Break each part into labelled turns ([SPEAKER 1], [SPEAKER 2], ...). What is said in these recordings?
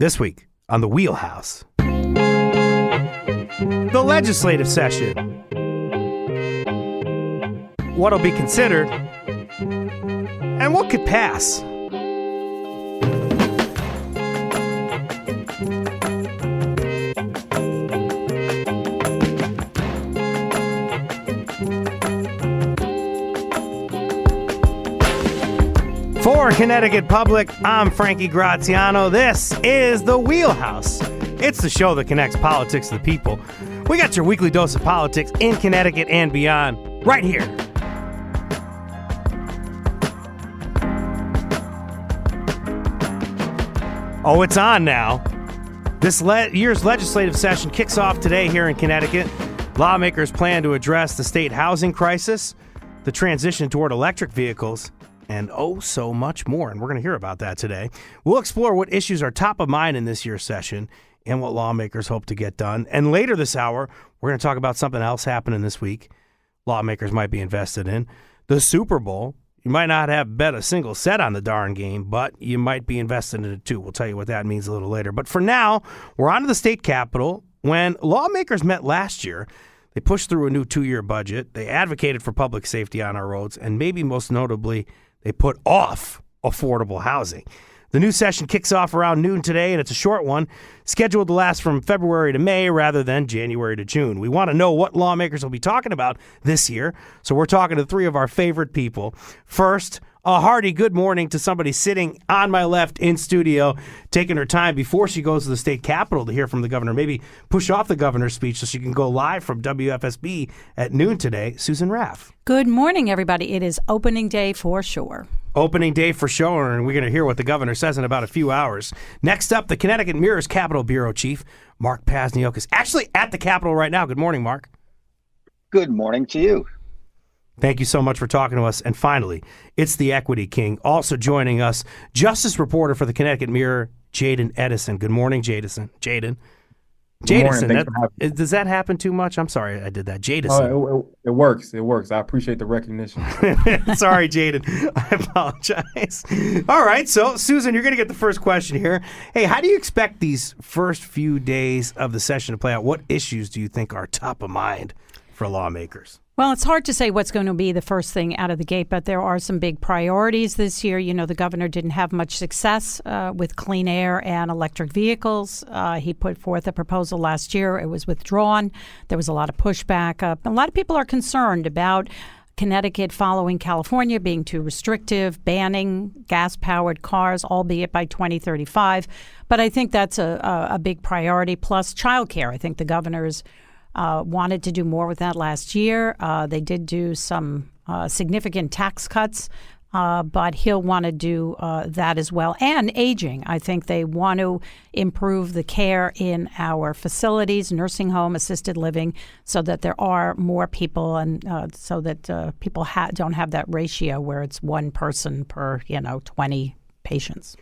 [SPEAKER 1] This week on The Wheelhouse, the legislative session. What'll be considered and what could pass. For Connecticut Public, I'm Frankie Graziano. This is The Wheelhouse. It's the show that connects politics to the people. We got your weekly dose of politics in Connecticut and beyond right here. Oh, it's on now. This year's legislative session kicks off today here in Connecticut. Lawmakers plan to address the state housing crisis, the transition toward electric vehicles, and oh so much more. And we're going to hear about that today. We'll explore what issues are top of mind in this year's session and what lawmakers hope to get done. And later this hour, we're going to talk about something else happening this week lawmakers might be invested in. The Super Bowl. You might not have bet a single set on the darn game, but you might be invested in it too. We'll tell you what that means a little later. But for now, we're on to the state capitol. When lawmakers met last year, they pushed through a new 2-year budget. They advocated for public safety on our roads, and maybe most notably, they put off affordable housing. The new session kicks off around noon today, and it's a short one, scheduled to last from February to May rather than January to June. We want to know what lawmakers will be talking about this year, so we're talking to 3 of our favorite people. First, a hearty good morning to somebody sitting on my left in studio, taking her time before she goes to the state capitol to hear from the governor. Maybe push off the governor's speech so she can go live from WFSB at noon today. Susan Raff.
[SPEAKER 2] Good morning, everybody. It is opening day for sure.
[SPEAKER 1] Opening day for sure, and we're going to hear what the governor says in about a few hours. Next up, the Connecticut Mirror's Capitol Bureau Chief, Mark Pasniok, is actually at the Capitol right now. Good morning, Mark.
[SPEAKER 3] Good morning to you.
[SPEAKER 1] Thank you so much for talking to us. And finally, it's the Equity King, also joining us, justice reporter for the Connecticut Mirror, Jaden Edison. Good morning, Jaden. Jaden, does that happen too much? I'm sorry I did that. Jaden.
[SPEAKER 4] Oh, it works. It works. I appreciate the recognition.
[SPEAKER 1] Sorry, Jaden. I apologize. All right. So, Susan, you're going to get the first question here. Hey, how do you expect these first few days of the session to play out? What issues do you think are top of mind for lawmakers?
[SPEAKER 2] Well, it's hard to say what's going to be the first thing out of the gate, but there are some big priorities this year. You know, the governor didn't have much success with clean air and electric vehicles. He put forth a proposal last year. It was withdrawn. There was a lot of pushback. A lot of people are concerned about Connecticut following California, being too restrictive, banning gas-powered cars, albeit by 2035. But I think that's a big priority, plus childcare. I think the governor's wanted to do more with that last year. They did do some significant tax cuts, but he'll want to do that as well. And aging. I think they want to improve the care in our facilities, nursing home, assisted living, so that there are more people and so that people don't have that ratio where it's one person per, 20 patients.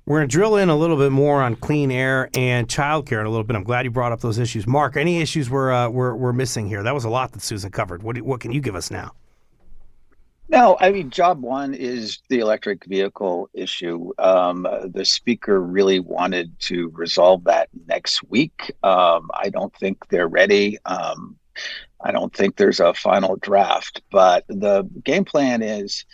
[SPEAKER 1] We're going to drill in a little bit more on clean air and childcare in a little bit. I'm glad you brought up those issues. Mark, any issues we're missing here? That was a lot that Susan covered. What can you give us now?
[SPEAKER 3] No, I mean, job one is the electric vehicle issue. The speaker really wanted to resolve that next week. I don't think they're ready. I don't think there's a final draft, but the game plan is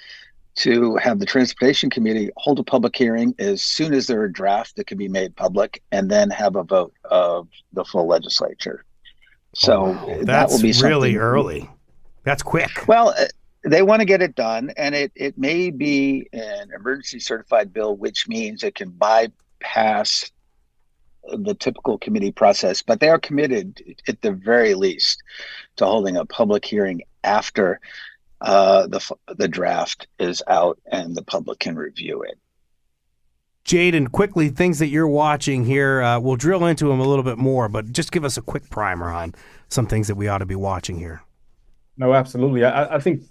[SPEAKER 3] to have the Transportation Committee hold a public hearing as soon as there's a draft that can be made public, and then have a vote of the full legislature. So that will be
[SPEAKER 1] really early. That's quick.
[SPEAKER 3] Well, they want to get it done, and it may be an emergency certified bill, which means it can bypass the typical committee process, but they are committed at the very least to holding a public hearing after the draft is out and the public can review it.
[SPEAKER 1] Jaden, quickly, things that you're watching here, we'll drill into them a little bit more, but just give us a quick primer on some things that we ought to be watching here.
[SPEAKER 4] No, absolutely. I think,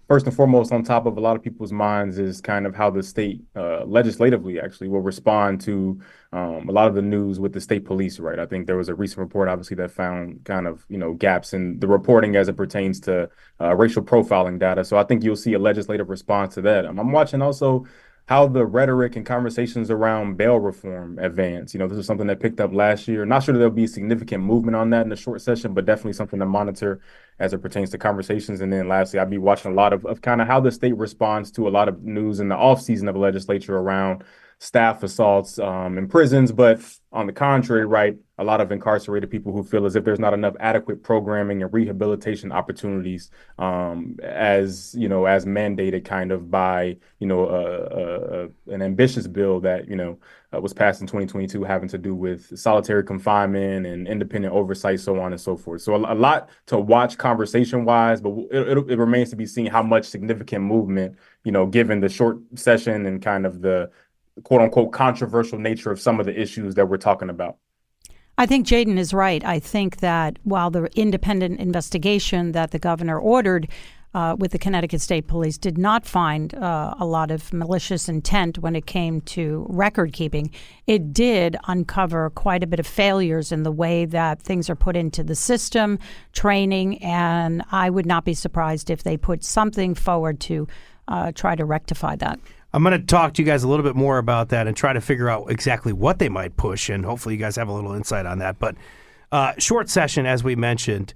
[SPEAKER 4] first and foremost, on top of a lot of people's minds is kind of how the state legislatively actually will respond to a lot of the news with the state police, right? I think there was a recent report, obviously, that found kind of, gaps in the reporting as it pertains to racial profiling data. So I think you'll see a legislative response to that. I'm watching also how the rhetoric and conversations around bail reform advance. This is something that picked up last year. Not sure that there'll be significant movement on that in the short session, but definitely something to monitor as it pertains to conversations. And then lastly, I'll be watching a lot of kind of how the state responds to a lot of news in the offseason of the legislature around staff assaults in prisons. But on the contrary, right, a lot of incarcerated people who feel as if there's not enough adequate programming and rehabilitation opportunities as mandated kind of by, an ambitious bill that, was passed in 2022 having to do with solitary confinement and independent oversight, so on and so forth. So a lot to watch conversation wise, but it remains to be seen how much significant movement, given the short session and kind of the quote unquote controversial nature of some of the issues that we're talking about.
[SPEAKER 2] I think Jaden is right. I think that while the independent investigation that the governor ordered with the Connecticut State Police did not find a lot of malicious intent when it came to record keeping, it did uncover quite a bit of failures in the way that things are put into the system, training, and I would not be surprised if they put something forward to try to rectify that.
[SPEAKER 1] I'm going to talk to you guys a little bit more about that and try to figure out exactly what they might push, and hopefully you guys have a little insight on that. But short session, as we mentioned,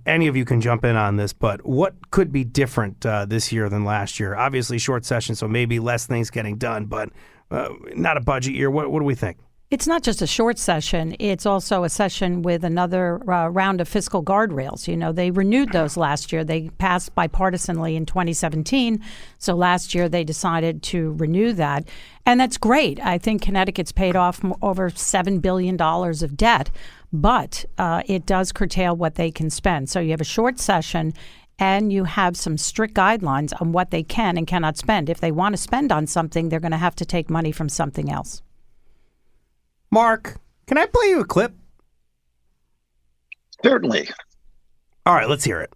[SPEAKER 1] any of you can jump in on this, but what could be different this year than last year? Obviously short session, so maybe less things getting done, but not a budget year. What do we think?
[SPEAKER 2] It's not just a short session. It's also a session with another round of fiscal guardrails. They renewed those last year. They passed bipartisanly in 2017. So last year they decided to renew that. And that's great. I think Connecticut's paid off over $7 billion of debt, but it does curtail what they can spend. So you have a short session and you have some strict guidelines on what they can and cannot spend. If they want to spend on something, they're going to have to take money from something else.
[SPEAKER 1] Mark, can I play you a clip?
[SPEAKER 3] Certainly.
[SPEAKER 1] All right, let's hear it.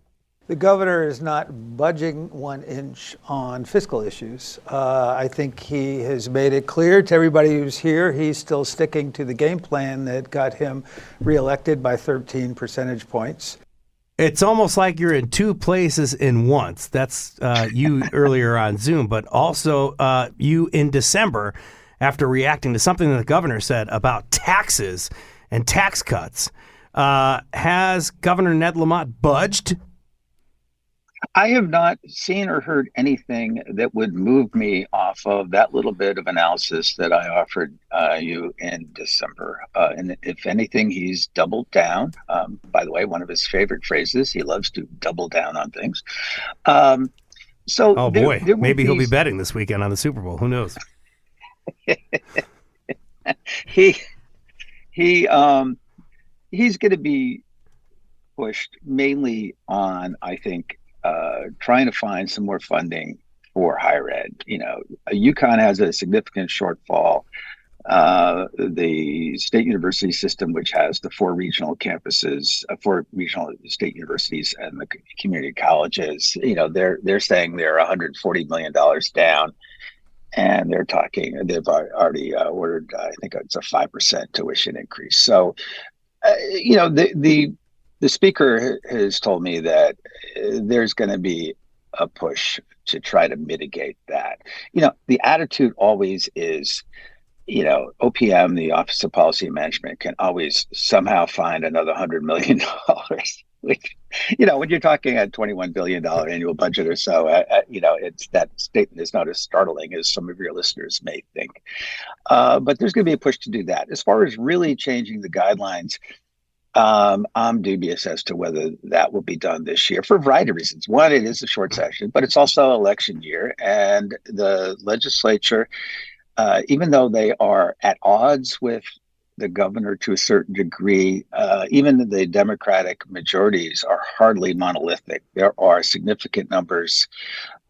[SPEAKER 5] The governor is not budging 1 inch on fiscal issues. I think he has made it clear to everybody who's here he's still sticking to the game plan that got him reelected by 13 percentage points.
[SPEAKER 1] It's almost like you're in two places in once. That's you earlier on Zoom, but also you in December after reacting to something that the governor said about taxes and tax cuts. Has Governor Ned Lamont budged?
[SPEAKER 3] I have not seen or heard anything that would move me off of that little bit of analysis that I offered you in December. And if anything, he's doubled down. By the way, one of his favorite phrases, he loves to double down on things.
[SPEAKER 1] Maybe he'll be betting this weekend on the Super Bowl. Who knows?
[SPEAKER 3] He's going to be pushed mainly on, I think, trying to find some more funding for higher ed. UConn has a significant shortfall. The state university system, which has the 4 regional campuses, 4 regional state universities and the community colleges, they're saying they're $140 million down. And they've already ordered, I think it's a 5% tuition increase. So, the speaker has told me that there's going to be a push to try to mitigate that. The attitude always is, OPM, the Office of Policy and Management, can always somehow find another $100 million. Which, when you're talking a $21 billion annual budget or so, it's that statement is not as startling as some of your listeners may think. But there's going to be a push to do that. As far as really changing the guidelines, I'm dubious as to whether that will be done this year for a variety of reasons. One, it is a short session, but it's also election year. And the legislature, even though they are at odds with the governor to a certain degree, even the Democratic majorities are hardly monolithic. There are significant numbers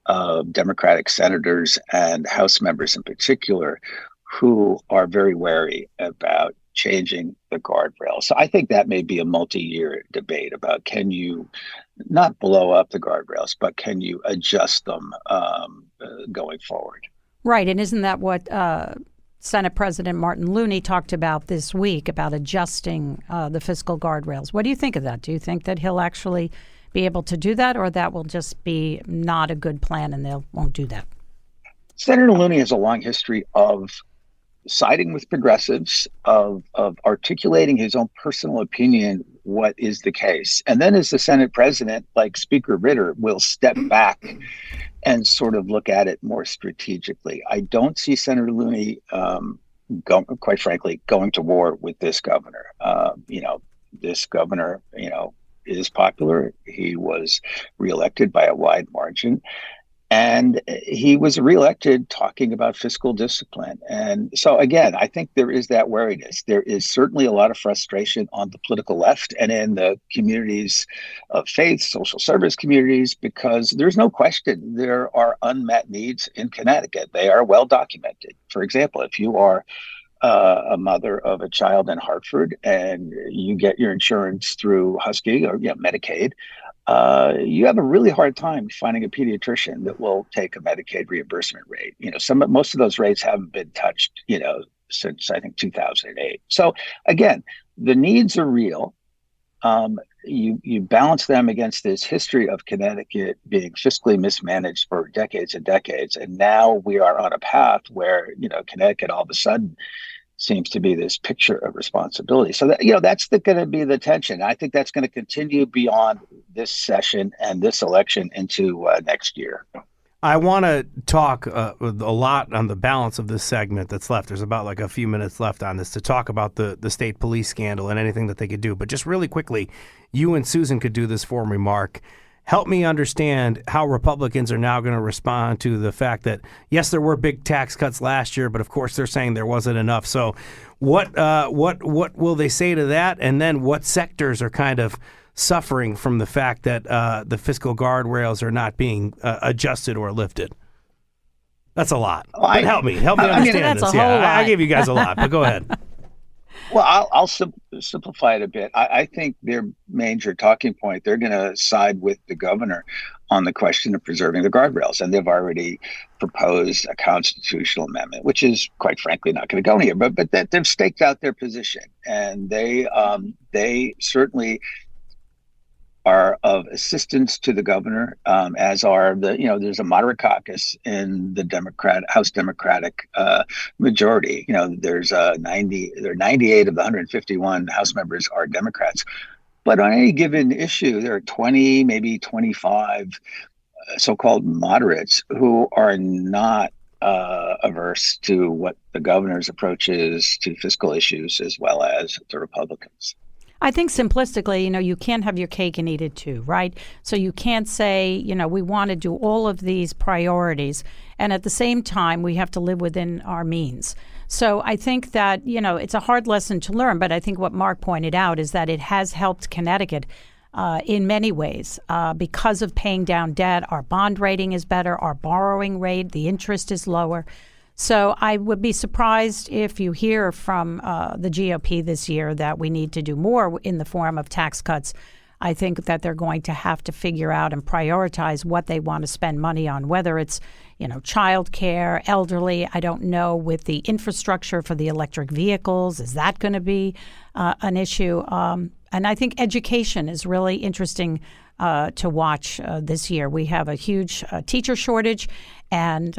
[SPEAKER 3] of Democratic senators and House members in particular who are very wary about changing the guardrails. So I think that may be a multi-year debate about, can you not blow up the guardrails, but can you adjust them going forward?
[SPEAKER 2] Right. And isn't that what Senate President Martin Looney talked about this week, about adjusting the fiscal guardrails? What do you think of that? Do you think that he'll actually be able to do that, or that will just be not a good plan and they won't do that?
[SPEAKER 3] Senator Looney has a long history of siding with progressives, of articulating his own personal opinion, what is the case. And then as the Senate president, like Speaker Ritter, will step back and sort of look at it more strategically. I don't see Senator Looney, quite frankly, going to war with this governor. This governor, is popular. He was reelected by a wide margin. And he was reelected talking about fiscal discipline. And so, again, I think there is that wariness. There is certainly a lot of frustration on the political left and in the communities of faith, social service communities, because there's no question there are unmet needs in Connecticut. They are well documented. For example, if you are a mother of a child in Hartford and you get your insurance through Husky or Medicaid, you have a really hard time finding a pediatrician that will take a Medicaid reimbursement rate. Most of those rates haven't been touched, since I think 2008. So again, the needs are real. You balance them against this history of Connecticut being fiscally mismanaged for decades and decades, and now we are on a path where Connecticut all of a sudden seems to be this picture of responsibility. So that's going to be the tension. I think that's going to continue beyond this session and this election into next year.
[SPEAKER 1] I want to talk a lot on the balance of this segment that's left. There's about like a few minutes left on this to talk about the state police scandal and anything that they could do. But just really quickly, you and Susan could do this for me, Mark. Help me understand how Republicans are now going to respond to the fact that, yes, there were big tax cuts last year, but of course they're saying there wasn't enough. So what will they say to that? And then what sectors are kind of suffering from the fact that the fiscal guardrails are not being adjusted or lifted? That's a lot. But help me understand this. I gave you guys a lot, but go ahead.
[SPEAKER 3] Well, I'll simplify it a bit. I think their major talking point, they're going to side with the governor on the question of preserving the guardrails. And they've already proposed a constitutional amendment, which is, quite frankly, not going to go anywhere. But they've staked out their position. And they certainly are of assistance to the governor, as are there's a moderate caucus in the House Democratic majority. There's 98 of the 151 House members are Democrats. But on any given issue, there are 20, maybe 25 so-called moderates who are not averse to what the governor's approach is to fiscal issues, as well as the Republicans.
[SPEAKER 2] I think simplistically, you can't have your cake and eat it too, right? So you can't say, we want to do all of these priorities, and at the same time, we have to live within our means. So I think that, it's a hard lesson to learn, but I think what Mark pointed out is that it has helped Connecticut in many ways because of paying down debt. Our bond rating is better, our borrowing rate, the interest is lower. So I would be surprised if you hear from the GOP this year that we need to do more in the form of tax cuts. I think that they're going to have to figure out and prioritize what they want to spend money on, whether it's, child care, elderly. I don't know with the infrastructure for the electric vehicles. Is that going to be an issue? And I think education is really interesting to watch this year. We have a huge teacher shortage. And,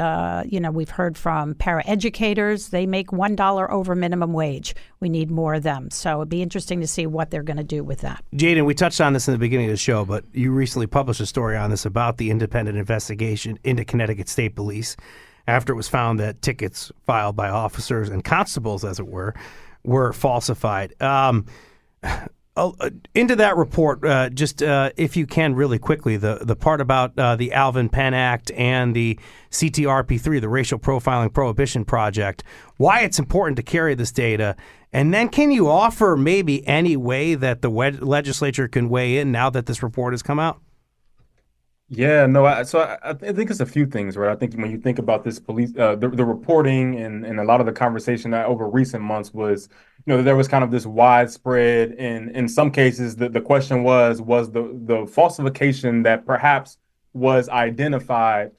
[SPEAKER 2] we've heard from paraeducators. They make $1 over minimum wage. We need more of them. So it'd be interesting to see what they're going to do with that.
[SPEAKER 1] Jaden, we touched on this in the beginning of the show, but you recently published a story on this about the independent investigation into Connecticut State Police after it was found that tickets filed by officers and constables, as it were falsified. Into that report, if you can really quickly, the part about the Alvin Penn Act and the CTRP3, the Racial Profiling Prohibition Project, why it's important to carry this data, and then can you offer maybe any way that the legislature can weigh in now that this report has come out?
[SPEAKER 4] Yeah, no. I think it's a few things, right? I think when you think about this police, the reporting and a lot of the conversation over recent months was, there was kind of this widespread, and in some cases, the question was the falsification that perhaps was identified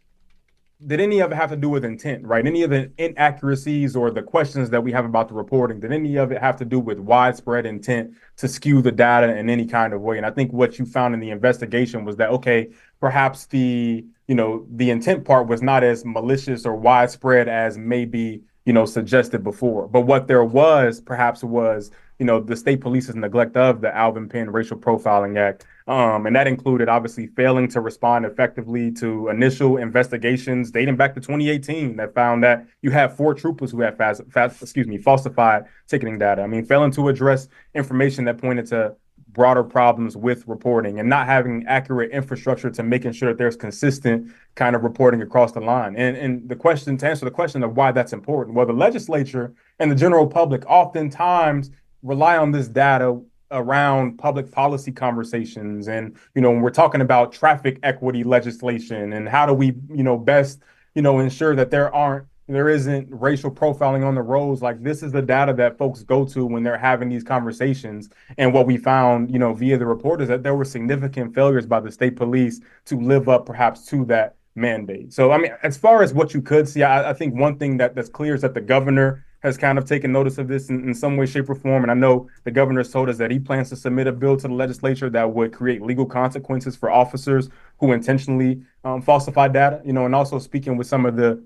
[SPEAKER 4] did any of it have to do with intent, right? Any of the inaccuracies or the questions that we have about the reporting, did any of it have to do with widespread intent to skew the data in any kind of way? And I think what you found in the investigation was that, okay, perhaps the intent part was not as malicious or widespread as maybe, suggested before. But what there was perhaps was, the state police's neglect of the Alvin Penn Racial Profiling Act. And that included obviously failing to respond effectively to initial investigations dating back to 2018 that found that you had 4 troopers who had falsified ticketing data. I mean, failing to address information that pointed to broader problems with reporting and not having accurate infrastructure to making sure that there's consistent kind of reporting across the line. And the question, to answer the question of why that's important, well, the legislature and the general public oftentimes rely on this data around public policy conversations. And, when we're talking about traffic equity legislation and how do we, best, ensure that there isn't racial profiling on the roads. Like, this is the data that folks go to when they're having these conversations. And what we found, via the report is that there were significant failures by the state police to live up perhaps to that mandate. So, I mean, as far as what you could see, I think one thing that's clear is that the governor has kind of taken notice of this in some way, shape, or form. And I know the governor has told us that he plans to submit a bill to the legislature that would create legal consequences for officers who intentionally falsify data, and also speaking with some of the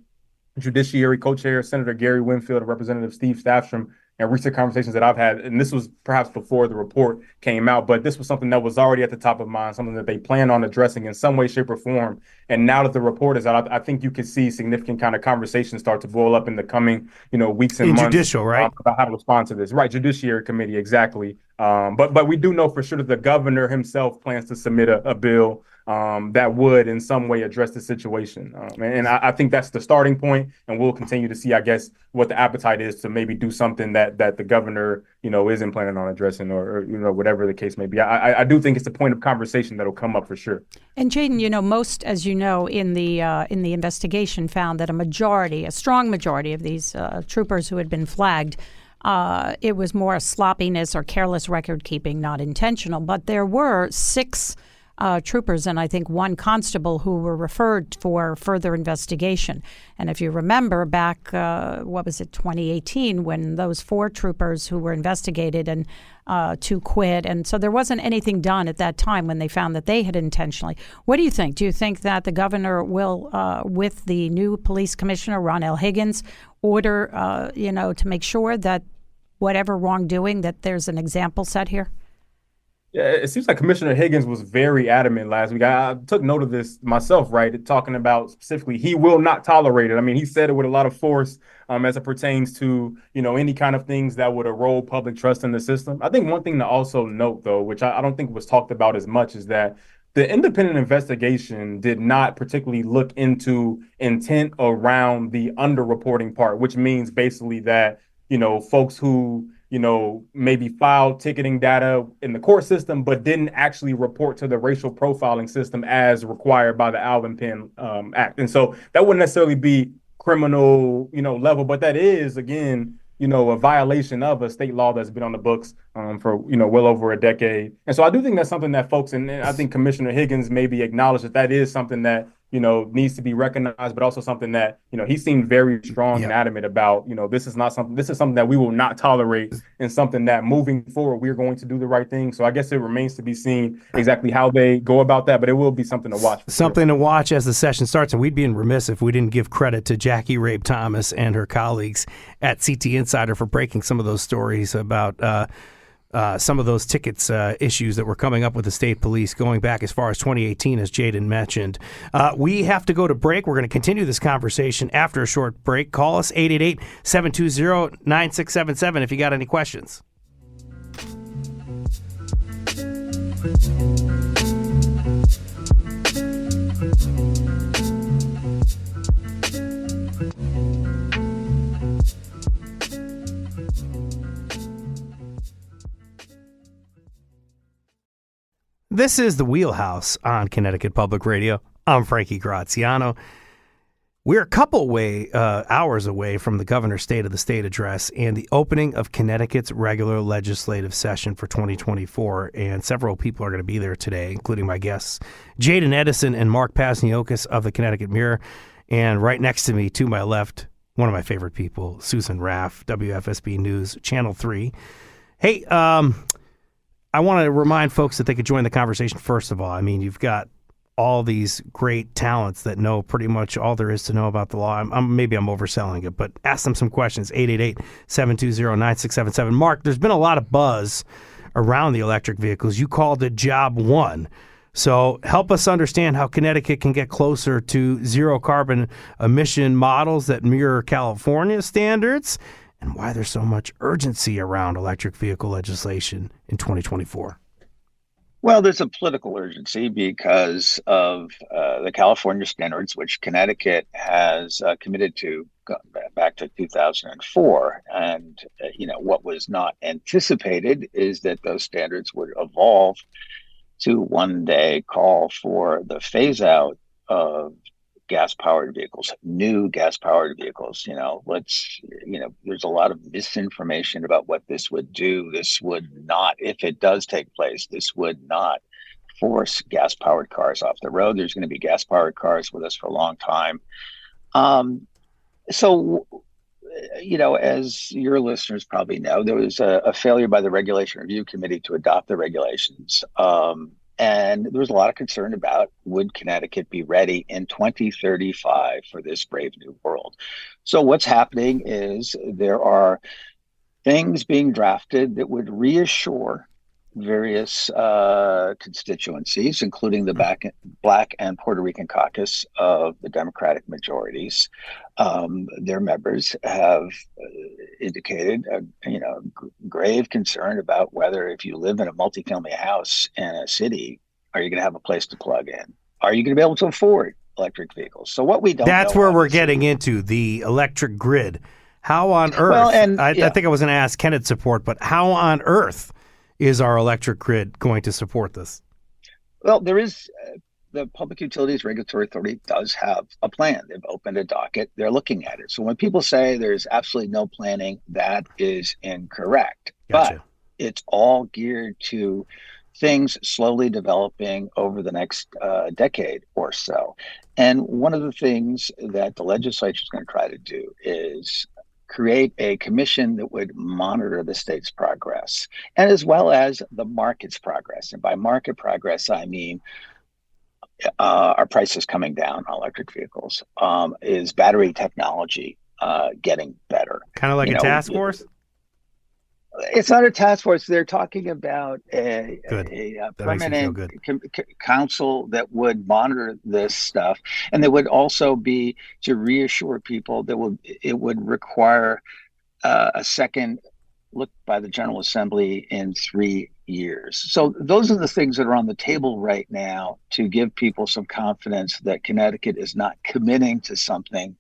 [SPEAKER 4] Judiciary co-chair, Senator Gary Winfield and Representative Steve Staffstrom, and recent conversations that I've had, and this was perhaps before the report came out, but this was something that was already at the top of mind, something that they plan on addressing in some way, shape, or form. And now that the report is out, I think you could see significant kind of conversations start to boil up in the coming, weeks and months.
[SPEAKER 1] Judicial, right?
[SPEAKER 4] About how to respond to this. Right, Judiciary Committee, exactly. But we do know for sure that the governor himself plans to submit a bill that would in some way address the situation. And I think that's the starting point, and we'll continue to see, I guess, what the appetite is to maybe do something that the governor, isn't planning on addressing or whatever the case may be. I do think it's a point of conversation that'll come up for sure.
[SPEAKER 2] And Jaden, most, as you know, in the investigation found that a strong majority of these troopers who had been flagged, it was more sloppiness or careless record keeping, not intentional. But there were 6 troopers and I think 1 constable who were referred for further investigation. And if you remember back, 2018, when those 4 troopers who were investigated and 2 quit. And so there wasn't anything done at that time when they found that they had intentionally. What do you think? Do you think that the governor will, with the new police commissioner, Ron L. Higgins, order, to make sure that whatever wrongdoing, that there's an example set here?
[SPEAKER 4] Yeah, it seems like Commissioner Higgins was very adamant last week. I took note of this myself, right? Talking about specifically, he will not tolerate it. I mean, he said it with a lot of force as it pertains to, any kind of things that would erode public trust in the system. I think one thing to also note, though, which I don't think was talked about as much, is that the independent investigation did not particularly look into intent around the underreporting part, which means basically that, folks who maybe filed ticketing data in the court system, but didn't actually report to the racial profiling system as required by the Alvin Penn Act. And so that wouldn't necessarily be criminal, level, but that is, again, a violation of a state law that's been on the books for, well over a decade. And so I do think that's something that folks, and I think Commissioner Higgins maybe acknowledged that is something that, needs to be recognized, but also something that, he seemed very strong and adamant about, this is something that we will not tolerate, and something that moving forward, we're going to do the right thing. So I guess it remains to be seen exactly how they go about that, but it will be something to watch.
[SPEAKER 1] Something to watch as the session starts. And we'd be remiss if we didn't give credit to Jackie Rabe Thomas and her colleagues at CT Insider for breaking some of those stories about some of those tickets issues that were coming up with the state police going back as far as 2018, as Jaden mentioned. We have to go to break. We're going to continue this conversation after a short break. Call us 888-720-9677 if you got any questions. This is The Wheelhouse on Connecticut Public Radio. I'm Frankie Graziano. We're a couple hours away from the governor's State of the State address and the opening of Connecticut's regular legislative session for 2024. And several people are going to be there today, including my guests, Jaden Edison and Mark Pasniokis of the Connecticut Mirror. And right next to me, to my left, one of my favorite people, Susan Raff, WFSB News, Channel 3. Hey, I want to remind folks that they could join the conversation, first of all. I mean, you've got all these great talents that know pretty much all there is to know about the law. Maybe I'm overselling it, but ask them some questions. 888-720-9677. Mark, there's been a lot of buzz around the electric vehicles. You called it Job 1. So help us understand how Connecticut can get closer to zero carbon emission models that mirror California standards, and why there's so much urgency around electric vehicle legislation in 2024.
[SPEAKER 3] Well, there's a political urgency because of the California standards, which Connecticut has committed to back to 2004. And, what was not anticipated is that those standards would evolve to one day call for the phase out of gas-powered vehicles, new gas-powered vehicles. There's a lot of misinformation about what this would do. This would not, if it does take place, this would not force gas-powered cars off the road. There's going to be gas-powered cars with us for a long time. As your listeners probably know, there was a failure by the Regulation Review Committee to adopt the regulations. And there was a lot of concern about, would Connecticut be ready in 2035 for this brave new world? So what's happening is there are things being drafted that would reassure various constituencies, including the Black and Puerto Rican caucus of the Democratic majorities. Their members have indicated grave concern about whether, if you live in a multifamily house in a city, are you going to have a place to plug in? Are you going to be able to afford electric vehicles? So what we don't
[SPEAKER 1] That's
[SPEAKER 3] know,
[SPEAKER 1] where we're getting into the electric grid. How on earth?
[SPEAKER 3] Well,
[SPEAKER 1] I think I was going to ask Ken to support, but how on earth is our electric grid going to support this?
[SPEAKER 3] Well, there is the Public Utilities Regulatory Authority does have a plan. They've opened a docket. They're looking at it. So when people say there's absolutely no planning, that is incorrect.
[SPEAKER 1] Gotcha.
[SPEAKER 3] But it's all geared to things slowly developing over the next decade or so. And one of the things that the legislature is going to try to do is create a commission that would monitor the state's progress, and as well as the market's progress. And by market progress, I mean our prices coming down on electric vehicles. Is battery technology getting better?
[SPEAKER 1] Kind of like a task force?
[SPEAKER 3] It's not a task force. They're talking about a permanent council that would monitor this stuff, and there would also be to reassure people that it would require a second look by the General Assembly in 3 years. So those are the things that are on the table right now to give people some confidence that Connecticut is not committing to something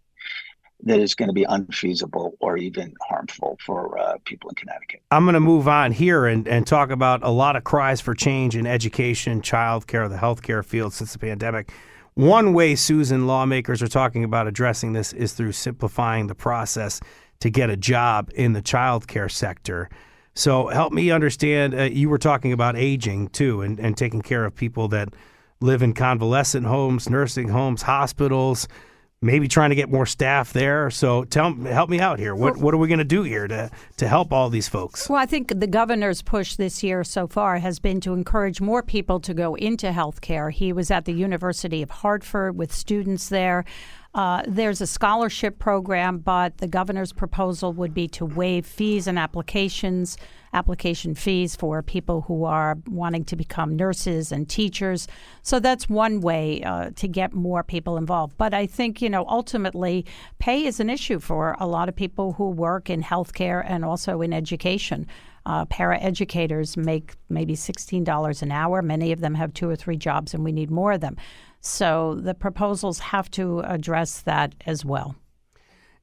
[SPEAKER 3] that is going to be unfeasible or even harmful for people in Connecticut.
[SPEAKER 1] I'm going to move on here and talk about a lot of cries for change in education, childcare, the healthcare field since the pandemic. One way, Susan, lawmakers are talking about addressing this is through simplifying the process to get a job in the childcare sector. So help me understand, you were talking about aging too, and taking care of people that live in convalescent homes, nursing homes, hospitals, maybe trying to get more staff there. So help me out here. What are we going to do here to help all these folks?
[SPEAKER 2] Well, I think the governor's push this year so far has been to encourage more people to go into healthcare. He was at the University of Hartford with students there. There's a scholarship program, but the governor's proposal would be to waive fees and application fees for people who are wanting to become nurses and teachers. So that's one way to get more people involved. But I think, ultimately, pay is an issue for a lot of people who work in healthcare and also in education. Paraeducators make maybe $16 an hour. Many of them have 2 or 3 jobs, and we need more of them. So the proposals have to address that as well.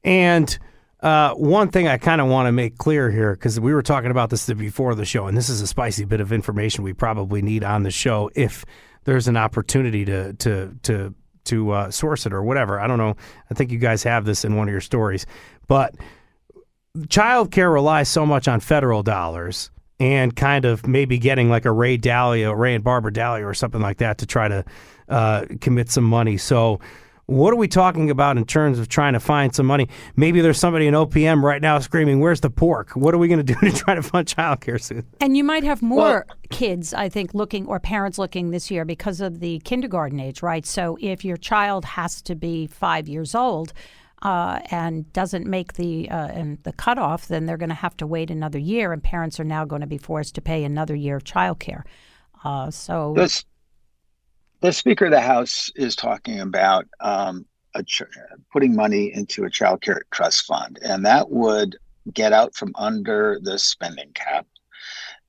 [SPEAKER 1] And one thing I kind of want to make clear here, because we were talking about this before the show, and this is a spicy bit of information we probably need on the show if there's an opportunity to source it or whatever. I don't know. I think you guys have this in one of your stories. But childcare relies so much on federal dollars and kind of maybe getting like a Ray and Barbara Dalio or something like that to try to commit some money. So What are we talking about in terms of trying to find some money? Maybe there's somebody in OPM right now screaming, "Where's the pork?" What are we going to do to try to fund childcare soon?
[SPEAKER 2] And you might have more kids, I think, looking, or parents looking this year because of the kindergarten age, right? So if your child has to be 5 years old and doesn't make the cutoff, then they're going to have to wait another year, and parents are now going to be forced to pay another year of childcare.
[SPEAKER 3] The Speaker of the House is talking about putting money into a child care trust fund, and that would get out from under the spending cap.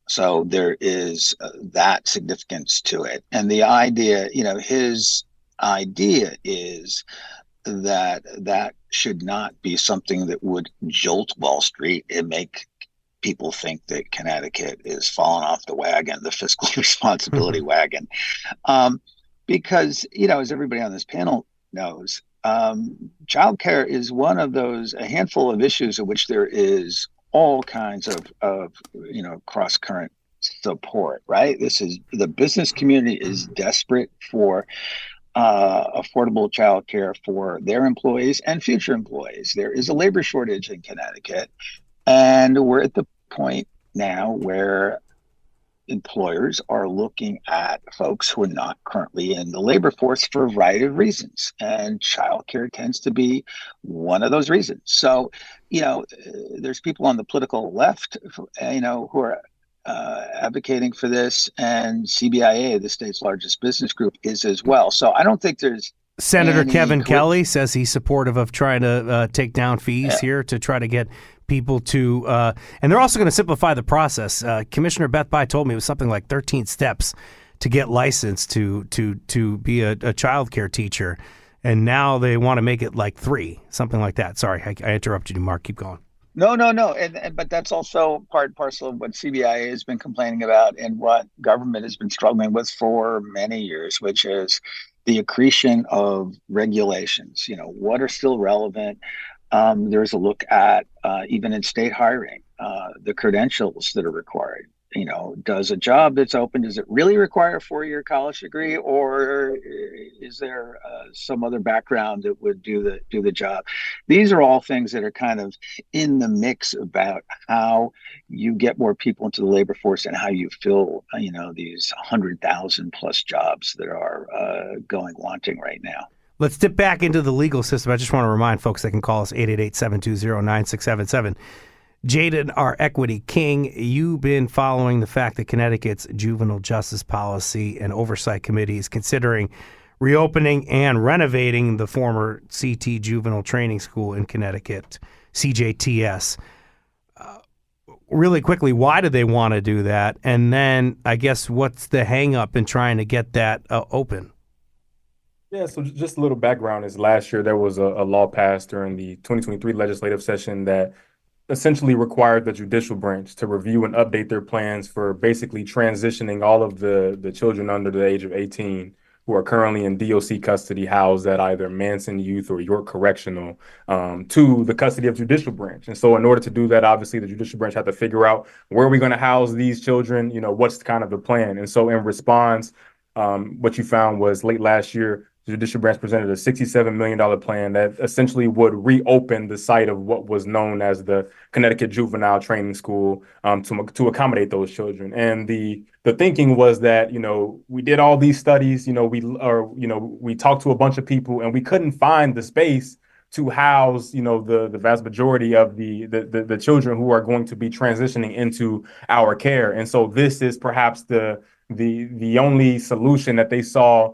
[SPEAKER 3] So there is that significance to it. And the idea, his idea is that should not be something that would jolt Wall Street and make people think that Connecticut is falling off the wagon, the fiscal responsibility wagon. Because, as everybody on this panel knows, childcare is one of a handful of issues in which there is all kinds of cross-current support, right? The business community is desperate for affordable childcare for their employees and future employees. There is a labor shortage in Connecticut, and we're at the point now where employers are looking at folks who are not currently in the labor force for a variety of reasons, and childcare tends to be one of those reasons. So, there's people on the political left, who are advocating for this, and CBIA, the state's largest business group, is as well. So I don't think there's
[SPEAKER 1] Senator Kevin Kelly says he's supportive of trying to take down fees here to try to get people to, and they're also going to simplify the process. Commissioner Beth Bai told me it was something like 13 steps to get licensed to be a child care teacher, and now they want to make it like 3, something like that. Sorry, I interrupted you, Mark. Keep going.
[SPEAKER 3] No. But that's also part and parcel of what CBIA has been complaining about and what government has been struggling with for many years, which is the accretion of regulations. What are still relevant? There's a look at, even in state hiring, the credentials that are required. Does a job that's open, does it really require a 4-year college degree, or is there some other background that would do the job? These are all things that are kind of in the mix about how you get more people into the labor force and how you fill, these 100,000 plus jobs that are going wanting right now.
[SPEAKER 1] Let's dip back into the legal system. I just want to remind folks they can call us 888-720-9677. Jaden, our equity king, you've been following the fact that Connecticut's Juvenile Justice Policy and Oversight Committee is considering reopening and renovating the former CT Juvenile Training School in Connecticut, CJTS. Really quickly, why do they want to do that? And then, I guess, what's the hang up in trying to get that open?
[SPEAKER 4] Yeah, so just a little background is last year there was a law passed during the 2023 legislative session that essentially required the judicial branch to review and update their plans for basically transitioning all of the children under the age of 18 who are currently in DOC custody housed at either Manson Youth or York Correctional to the custody of judicial branch. And so in order to do that, obviously the judicial branch had to figure out where are we going to house these children, what's kind of the plan. And so in response, what you found was late last year, the judicial branch presented a $67 million plan that essentially would reopen the site of what was known as the Connecticut Juvenile Training School to accommodate those children. And the thinking was that, we did all these studies, we talked to a bunch of people and we couldn't find the space to house, the vast majority of the children who are going to be transitioning into our care. And so this is perhaps the only solution that they saw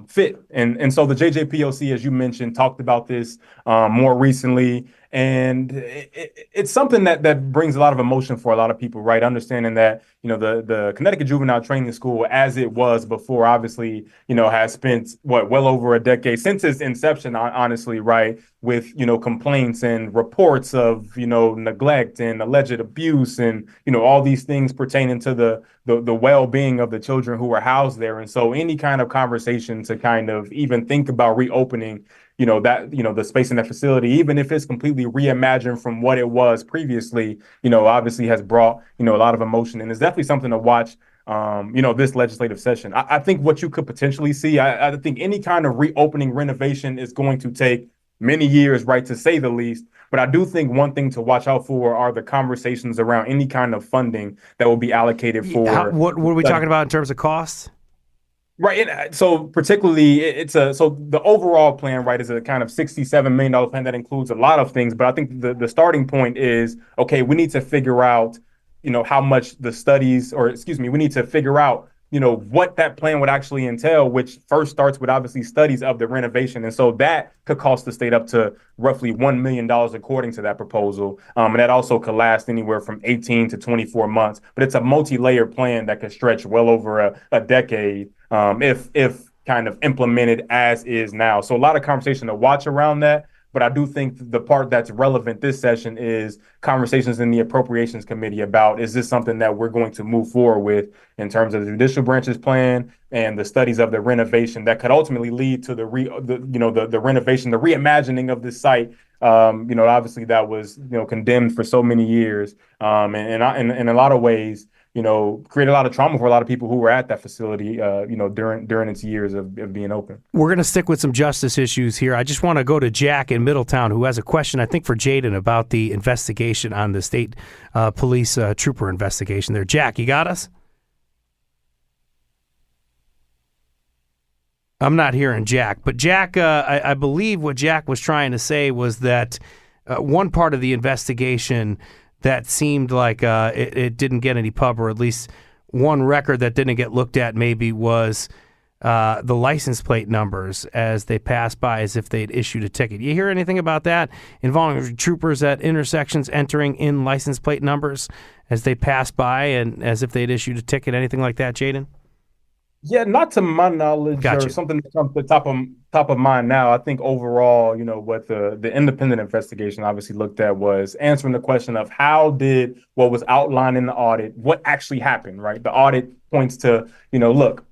[SPEAKER 4] fit. And so the JJPOC, as you mentioned, talked about this more recently. And it's something that brings a lot of emotion for a lot of people, right? Understanding that, the Connecticut Juvenile Training School, as it was before, obviously, has spent well over a decade since its inception, honestly, right? With, complaints and reports of, neglect and alleged abuse and, all these things pertaining to the well-being of the children who are housed there. And so any kind of conversation to kind of even think about reopening the space in that facility, even if it's completely reimagined from what it was previously, obviously has brought, a lot of emotion. And it's definitely something to watch this legislative session. I think what you could potentially see, I think any kind of reopening renovation is going to take many years, right, to say the least. But I do think one thing to watch out for are the conversations around any kind of funding that will be allocated for.
[SPEAKER 1] What are we talking about in terms of costs?
[SPEAKER 4] Right. And so particularly so the overall plan, right, is a kind of $67 million plan that includes a lot of things. But I think the starting point is, okay, we need to figure out, how much the studies, or excuse me, we need to figure out, what that plan would actually entail, which first starts with obviously studies of the renovation. And so that could cost the state up to roughly $1 million according to that proposal. And that also could last anywhere from 18 to 24 months. But it's a multi-layered plan that could stretch well over a decade. If kind of implemented as is now. So a lot of conversation to watch around that. But I do think the part that's relevant this session is conversations in the Appropriations Committee about, is this something that we're going to move forward with in terms of the judicial branch's plan and the studies of the renovation that could ultimately lead to the renovation, the reimagining of this site. Obviously that was, condemned for so many years. And in a lot of ways, create a lot of trauma for a lot of people who were at that facility, during its years of being open. We're
[SPEAKER 1] going to stick with some justice issues here. I just want to go to Jack in Middletown, who has a question, I think, for Jaden about the investigation on the state police trooper investigation there. Jack, you got us? I'm not hearing Jack, but Jack, I believe what Jack was trying to say was that one part of the investigation that seemed like it didn't get any pub, or at least one record that didn't get looked at maybe was the license plate numbers as they passed by, as if they'd issued a ticket. You hear anything about that involving troopers at intersections entering in license plate numbers as they pass by and as if they'd issued a ticket, anything like that, Jaden?
[SPEAKER 4] Yeah, not to my knowledge.
[SPEAKER 1] Gotcha.
[SPEAKER 4] Or something that comes to the top of mind now. I think overall, what the independent investigation obviously looked at was answering the question of how did what was outlined in the audit, what actually happened, right? The audit points to, look,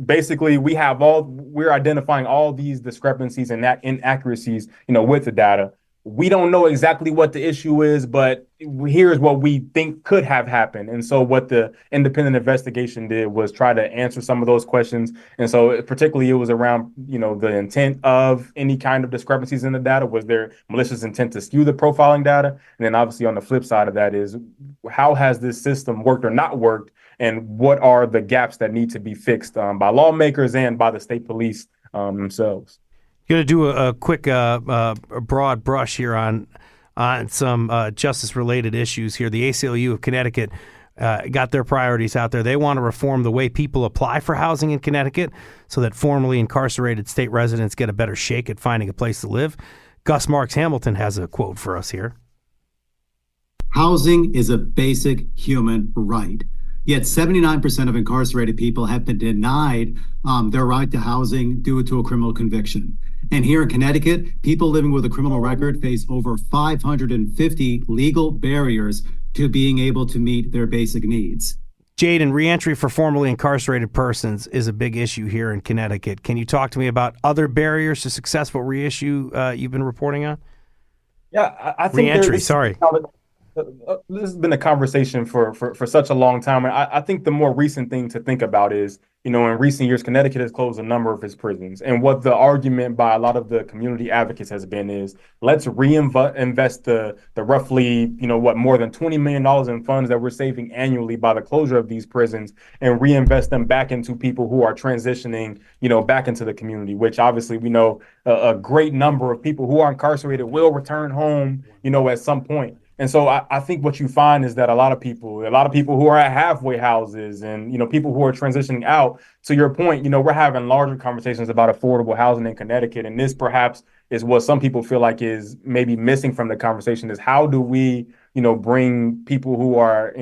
[SPEAKER 4] basically we're identifying all these discrepancies and inaccuracies, with the data. We don't know exactly what the issue is, but here's what we think could have happened. And so what the independent investigation did was try to answer some of those questions. And so particularly it was around, the intent of any kind of discrepancies in the data. Was there malicious intent to skew the profiling data? And then obviously on the flip side of that is, how has this system worked or not worked? And what are the gaps that need to be fixed by lawmakers and by the state police themselves?
[SPEAKER 1] Going to do a quick broad brush here on some justice-related issues here. The ACLU of Connecticut got their priorities out there. They want to reform the way people apply for housing in Connecticut so that formerly incarcerated state residents get a better shake at finding a place to live. Gus Marks Hamilton has a quote for us here.
[SPEAKER 6] Housing is a basic human right. Yet 79% of incarcerated people have been denied their right to housing due to a criminal conviction. And here in Connecticut, people living with a criminal record face over 550 legal barriers to being able to meet their basic needs.
[SPEAKER 1] Jaden, reentry for formerly incarcerated persons is a big issue here in Connecticut. Can you talk to me about other barriers to successful reissue you've been reporting on?
[SPEAKER 4] Yeah, I think
[SPEAKER 1] reentry, sorry.
[SPEAKER 4] This has been a conversation for such a long time. And I think the more recent thing to think about is, in recent years, Connecticut has closed a number of its prisons. And what the argument by a lot of the community advocates has been is, let's reinvest the roughly, more than $20 million in funds that we're saving annually by the closure of these prisons, and reinvest them back into people who are transitioning, back into the community, which obviously we know a great number of people who are incarcerated will return home, at some point. And so I think what you find is that a lot of people who are at halfway houses and, people who are transitioning out, to your point, we're having larger conversations about affordable housing in Connecticut. And this perhaps is what some people feel like is maybe missing from the conversation, is how do we, bring people who are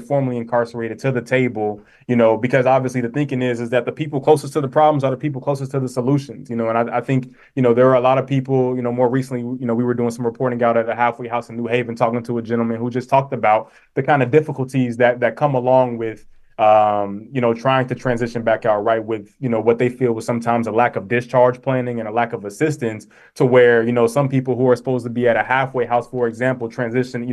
[SPEAKER 4] formerly incarcerated to the table, because obviously the thinking is that the people closest to the problems are the people closest to the solutions, and I think, there are a lot of people, more recently, we were doing some reporting out at a halfway house in New Haven, talking to a gentleman who just talked about the kind of difficulties that come along with trying to transition back out right with, what they feel was sometimes a lack of discharge planning and a lack of assistance to where, some people who are supposed to be at a halfway house, for example, transition,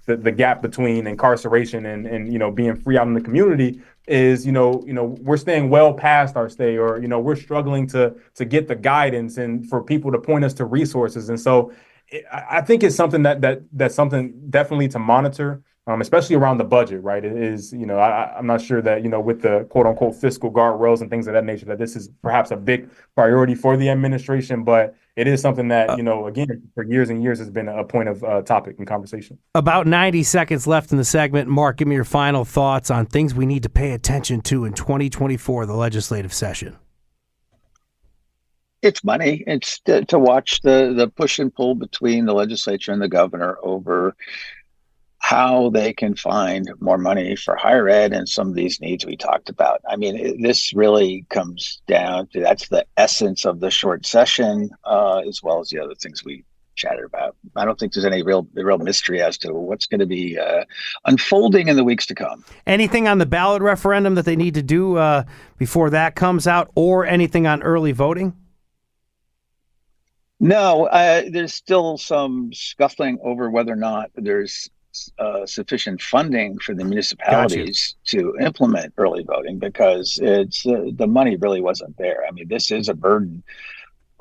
[SPEAKER 4] the gap between incarceration and being free out in the community is, we're staying well past our stay, or, we're struggling to get the guidance and for people to point us to resources. And so I think it's something that's something definitely to monitor, especially around the budget, right? It is, I'm not sure that, with the quote unquote fiscal guardrails and things of that nature, that this is perhaps a big priority for the administration, but it is something that, again, for years and years has been a point of topic and conversation.
[SPEAKER 1] About 90 seconds left in the segment. Mark, give me your final thoughts on things we need to pay attention to in 2024, the legislative session.
[SPEAKER 3] It's money. It's to watch the push and pull between the legislature and the governor over how they can find more money for higher ed and some of these needs we talked about. I mean, this really comes down to, that's the essence of the short session, as well as the other things we chatted about. I don't think there's any real mystery as to what's going to be unfolding in the weeks to come.
[SPEAKER 1] Anything on the ballot referendum that they need to do before that comes out, or anything on early voting?
[SPEAKER 3] No, there's still some scuffling over whether or not there's sufficient funding for the municipalities to implement early voting, because it's the money really wasn't there. I mean, this is a burden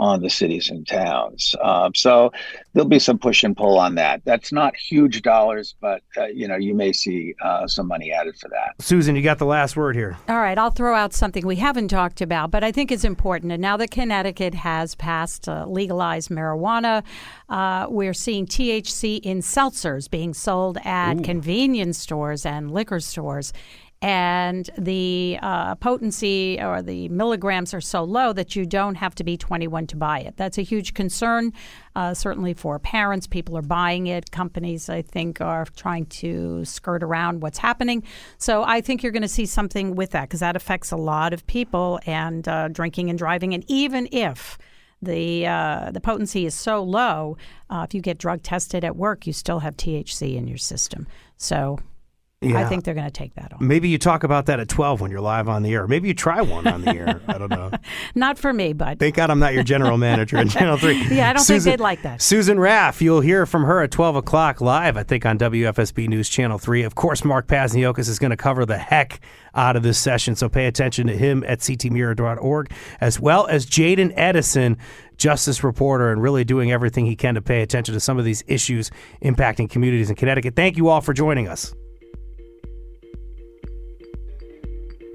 [SPEAKER 3] on the cities and towns. So there'll be some push and pull on that. That's not huge dollars, but you may see some money added for that.
[SPEAKER 1] Susan, you got the last word here.
[SPEAKER 2] All right, I'll throw out something we haven't talked about, but I think it's important. And now that Connecticut has passed legalized marijuana, we're seeing THC in seltzers being sold at convenience stores and liquor stores. And the potency or the milligrams are so low that you don't have to be 21 to buy it. That's a huge concern, certainly for parents. People are buying it. Companies, I think, are trying to skirt around what's happening. So I think you're going to see something with that, because that affects a lot of people, and drinking and driving. And even if the potency is so low, if you get drug tested at work, you still have THC in your system. So I think they're going to take that on. Maybe
[SPEAKER 1] you talk about that at 12 when you're live on the air. Maybe you try one on the air. I don't know.
[SPEAKER 2] Not for me, but
[SPEAKER 1] thank God I'm not your general manager at Channel 3.
[SPEAKER 2] Yeah, I don't think they'd like that.
[SPEAKER 1] Susan Raff, you'll hear from her at 12 o'clock live, I think, on WFSB News Channel 3. Of course, Mark Pazniokis is going to cover the heck out of this session, so pay attention to him at ctmirror.org, as well as Jaden Edison, justice reporter, and really doing everything he can to pay attention to some of these issues impacting communities in Connecticut. Thank you all for joining us.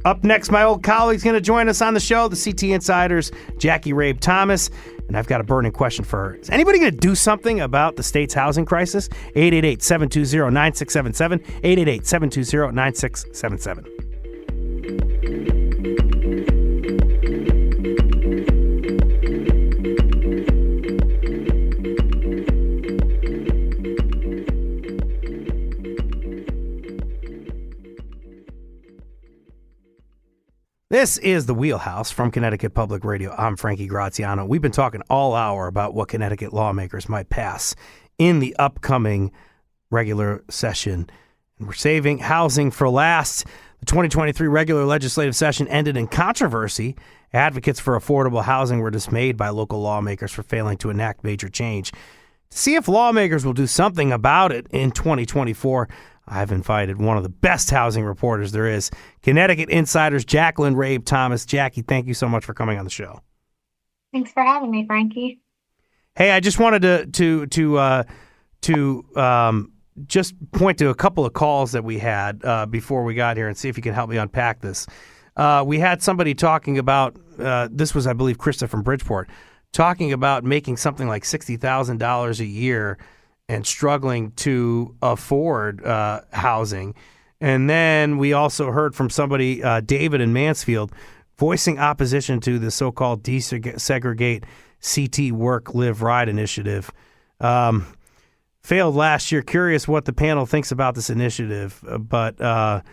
[SPEAKER 1] Up next, my old colleague's going to join us on the show, the CT Insider's Jackie Rabe Thomas, and I've got a burning question for her. Is anybody going to do something about the state's housing crisis? 888-720-9677, 888-720-9677. This is The Wheelhouse from Connecticut Public Radio. I'm Frankie Graziano. We've been talking all hour about what Connecticut lawmakers might pass in the upcoming regular session. And we're saving housing for last. The 2023 regular legislative session ended in controversy. Advocates for affordable housing were dismayed by local lawmakers for failing to enact major change. To see if lawmakers will do something about it in 2024, I've invited one of the best housing reporters there is, Connecticut Insider's Jacqueline Rabe Thomas. Jackie, thank you so much for coming on the show.
[SPEAKER 7] Thanks for having me, Frankie.
[SPEAKER 1] Hey, I just wanted to just point to a couple of calls that we had before we got here and see if you can help me unpack this. We had somebody talking about, this was, I believe, Krista from Bridgeport, talking about making something like $60,000 a year and struggling to afford housing. And then we also heard from somebody, David in Mansfield, voicing opposition to the so-called desegregate CT Work, Live, Ride initiative. Failed last year. Curious what the panel thinks about this initiative, but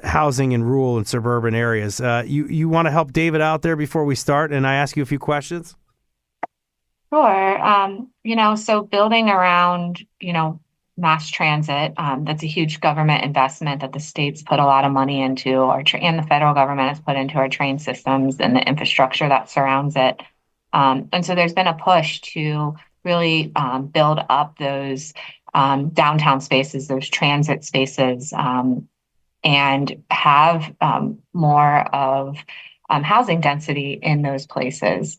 [SPEAKER 1] housing in rural and suburban areas. You want to help David out there before we start and I ask you a few questions?
[SPEAKER 7] Sure. So building around, mass transit. That's a huge government investment that the states put a lot of money into, and the federal government has put into our train systems and the infrastructure that surrounds it. And so there's been a push to really build up those downtown spaces, those transit spaces, and have more of housing density in those places,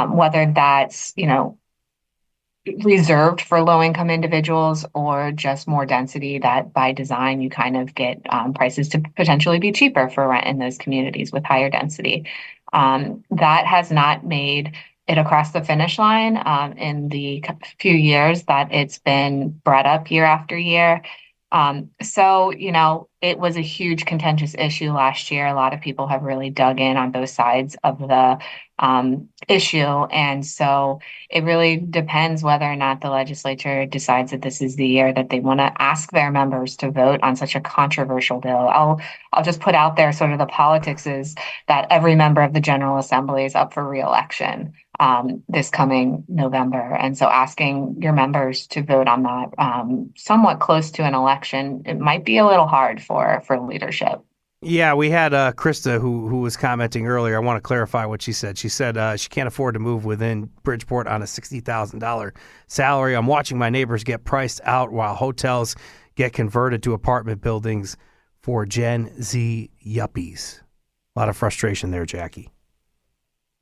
[SPEAKER 7] whether that's, reserved for low-income individuals or just more density that by design you kind of get prices to potentially be cheaper for rent in those communities with higher density. That has not made it across the finish line in the few years that it's been brought up year after year. So, it was a huge contentious issue last year. A lot of people have really dug in on both sides of the issue. And so it really depends whether or not the legislature decides that this is the year that they want to ask their members to vote on such a controversial bill. I'll just put out there sort of the politics is that every member of the General Assembly is up for re-election this coming November. And so asking your members to vote on that somewhat close to an election, it might be a little hard for leadership.
[SPEAKER 1] Yeah, we had Krista who was commenting earlier. I want to clarify what she said. She said she can't afford to move within Bridgeport on a $60,000 salary. I'm watching my neighbors get priced out while hotels get converted to apartment buildings for Gen Z yuppies. A lot of frustration there, Jackie.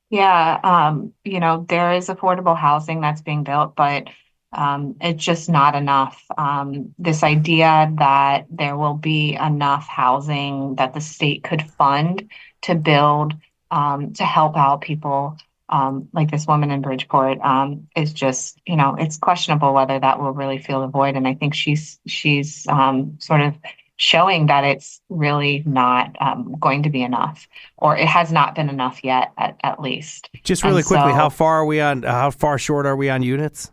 [SPEAKER 7] Yeah, there is affordable housing that's being built, but it's just not enough. This idea that there will be enough housing that the state could fund to build to help out people like this woman in Bridgeport is just, it's questionable whether that will really fill the void. And I think she's sort of showing that it's really not going to be enough, or it has not been enough yet, at least.
[SPEAKER 1] Just really quickly, how far short are we on units?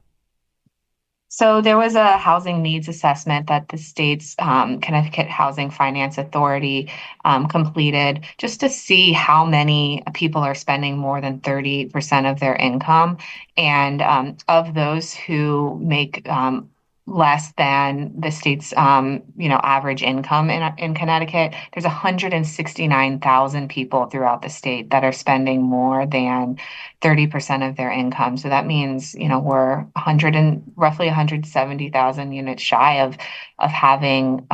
[SPEAKER 7] So there was a housing needs assessment that the state's Connecticut Housing Finance Authority completed just to see how many people are spending more than 30% of their income. And of those who make less than the state's average income in Connecticut, there's 169,000 people throughout the state that are spending more than 30% of their income. So that means we're roughly 170,000 units shy of having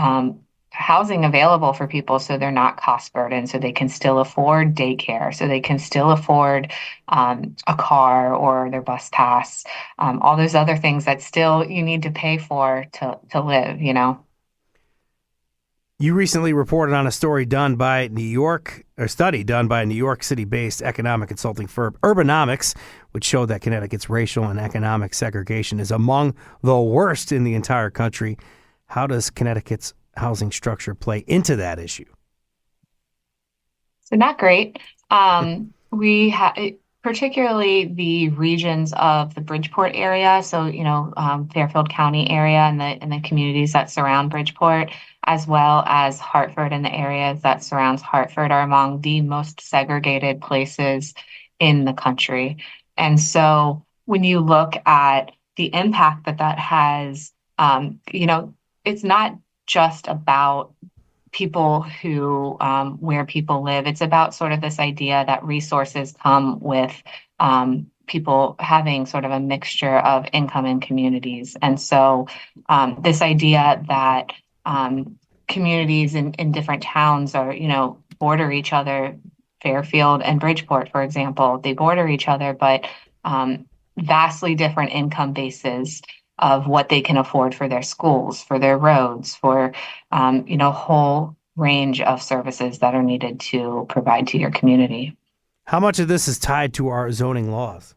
[SPEAKER 7] housing available for people, so they're not cost burdened, so they can still afford daycare, so they can still afford a car or their bus pass, all those other things that still you need to pay for to live.
[SPEAKER 1] You recently reported on a study done by a New York City-based economic consulting firm, Urbanomics, which showed that Connecticut's racial and economic segregation is among the worst in the entire country. How does Connecticut's housing structure play into that issue?
[SPEAKER 7] So not great. We have particularly the regions of the Bridgeport area, so Fairfield County area and the communities that surround Bridgeport, as well as Hartford and the areas that surrounds Hartford, are among the most segregated places in the country. And so when you look at the impact that has, it's not just about people who where people live. It's about sort of this idea that resources come with people having sort of a mixture of income and communities. And so this idea that communities in different towns are, border each other, Fairfield and Bridgeport, for example, they border each other, but vastly different income bases of what they can afford for their schools, for their roads, for, whole range of services that are needed to provide to your community.
[SPEAKER 1] How much of this is tied to our zoning laws?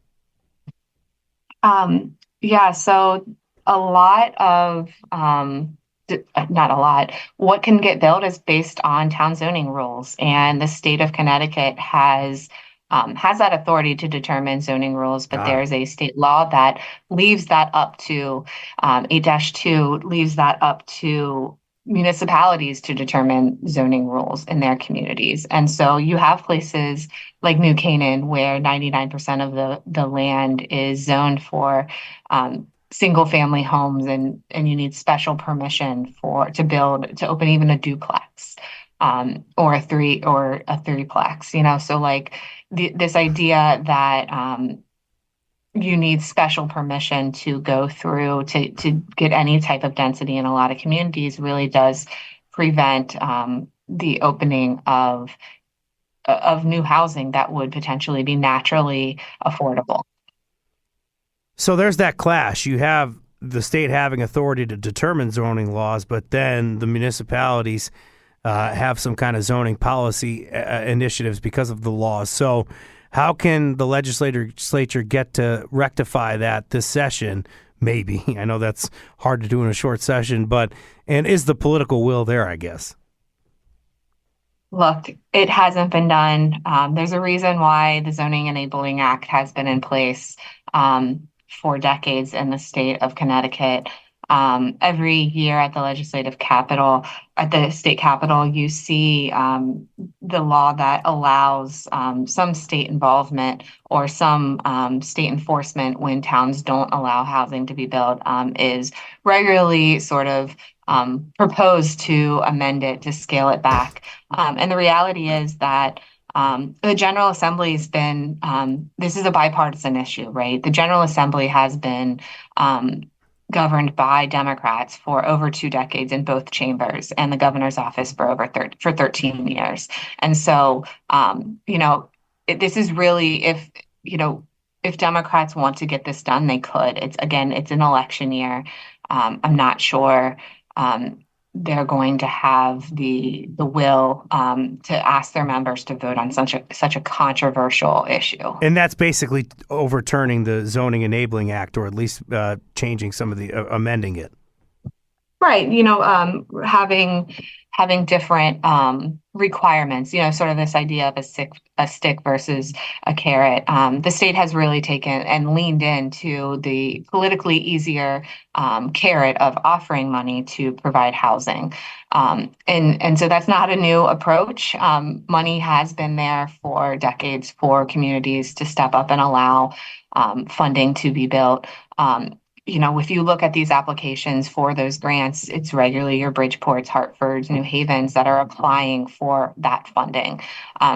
[SPEAKER 7] So a lot of, not a lot, what can get built is based on town zoning rules. And the state of Connecticut has that authority to determine zoning rules, but there's a state law that leaves that up to 8-2 leaves that up to municipalities to determine zoning rules in their communities. And so you have places like New Canaan where 99% of the land is zoned for single family homes, and you need special permission to open even a duplex, or a threeplex, so like this idea that you need special permission to go through to get any type of density in a lot of communities really does prevent the opening of new housing that would potentially be naturally affordable.
[SPEAKER 1] So there's that clash. You have the state having authority to determine zoning laws, but then the municipalities have some kind of zoning policy initiatives because of the laws. So how can the legislature get to rectify that this session? Maybe. I know that's hard to do in a short session, and is the political will there, I guess?
[SPEAKER 7] Look, it hasn't been done. There's a reason why the Zoning Enabling Act has been in place for decades in the state of Connecticut. Every year at the state capitol, you see the law that allows some state involvement or some state enforcement when towns don't allow housing to be built, is regularly sort of proposed to amend it, to scale it back. And the reality is that the General Assembly's been, this is a bipartisan issue, right? The General Assembly has been governed by Democrats for over 2 decades in both chambers, and the governor's office for 13 years. And so, this is really, if Democrats want to get this done, they could. It's an election year. I'm not sure they're going to have the will to ask their members to vote on such a controversial issue. And
[SPEAKER 1] that's basically overturning the Zoning Enabling Act, or at least changing some of the amending it.
[SPEAKER 7] Right. Having different requirements, sort of this idea of a stick versus a carrot. The state has really taken and leaned into the politically easier carrot of offering money to provide housing. And so that's not a new approach. Money has been there for decades for communities to step up and allow funding to be built. If you look at these applications for those grants, it's regularly your Bridgeports, Hartfords, New Havens that are applying for that funding.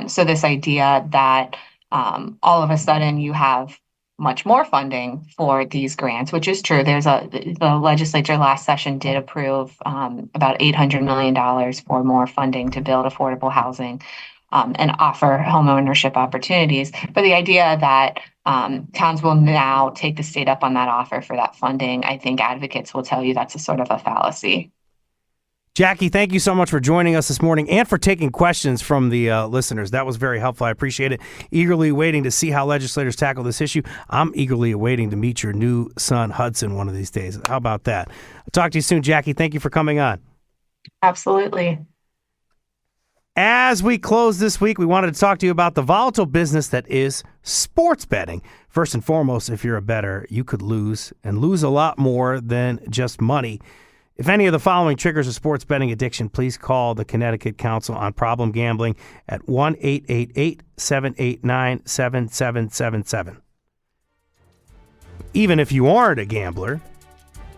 [SPEAKER 7] So this idea that all of a sudden you have much more funding for these grants, which is true. The legislature last session did approve about $800 million for more funding to build affordable housing and offer homeownership opportunities. But the idea that towns will now take the state up on that offer for that funding, I think advocates will tell you that's a sort of a fallacy.
[SPEAKER 1] Jackie, thank you so much for joining us this morning and for taking questions from the listeners. That was very helpful. I appreciate it. Eagerly waiting to see how legislators tackle this issue. I'm eagerly awaiting to meet your new son, Hudson, one of these days. How about that? I'll talk to you soon, Jackie. Thank you for coming on.
[SPEAKER 7] Absolutely.
[SPEAKER 1] As we close this week, we wanted to talk to you about the volatile business that is sports betting. First and foremost, if you're a bettor, you could lose a lot more than just money. If any of the following triggers a sports betting addiction, please call the Connecticut Council on Problem Gambling at 1-888-789-7777. Even if you aren't a gambler,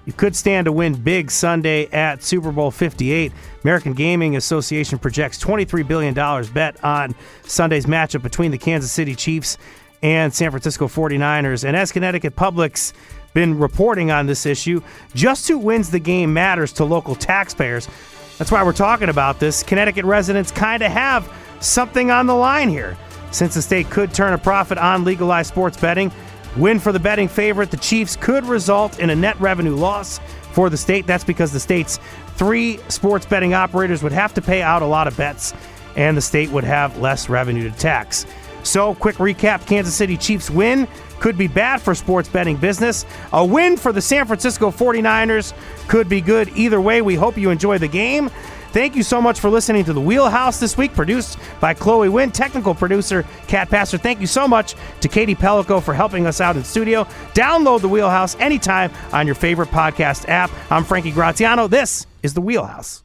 [SPEAKER 1] you could stand to win big Sunday at Super Bowl 58. American Gaming Association projects $23 billion bet on Sunday's matchup between the Kansas City Chiefs and San Francisco 49ers. And as Connecticut Public's been reporting on this issue, just who wins the game matters to local taxpayers. That's why we're talking about this. Connecticut residents kind of have something on the line here. Since the state could turn a profit on legalized sports betting, win for the betting favorite, the Chiefs could result in a net revenue loss for the state. That's because the state's 3 sports betting operators would have to pay out a lot of bets, and the state would have less revenue to tax. So, quick recap, Kansas City Chiefs win could be bad for sports betting business. A win for the San Francisco 49ers could be good. Either way, we hope you enjoy the game. Thank you so much for listening to The Wheelhouse this week, produced by Chloe Wynn, technical producer Kat Pastor. Thank you so much to Katie Pellico for helping us out in studio. Download The Wheelhouse anytime on your favorite podcast app. I'm Frankie Graziano. This is The Wheelhouse.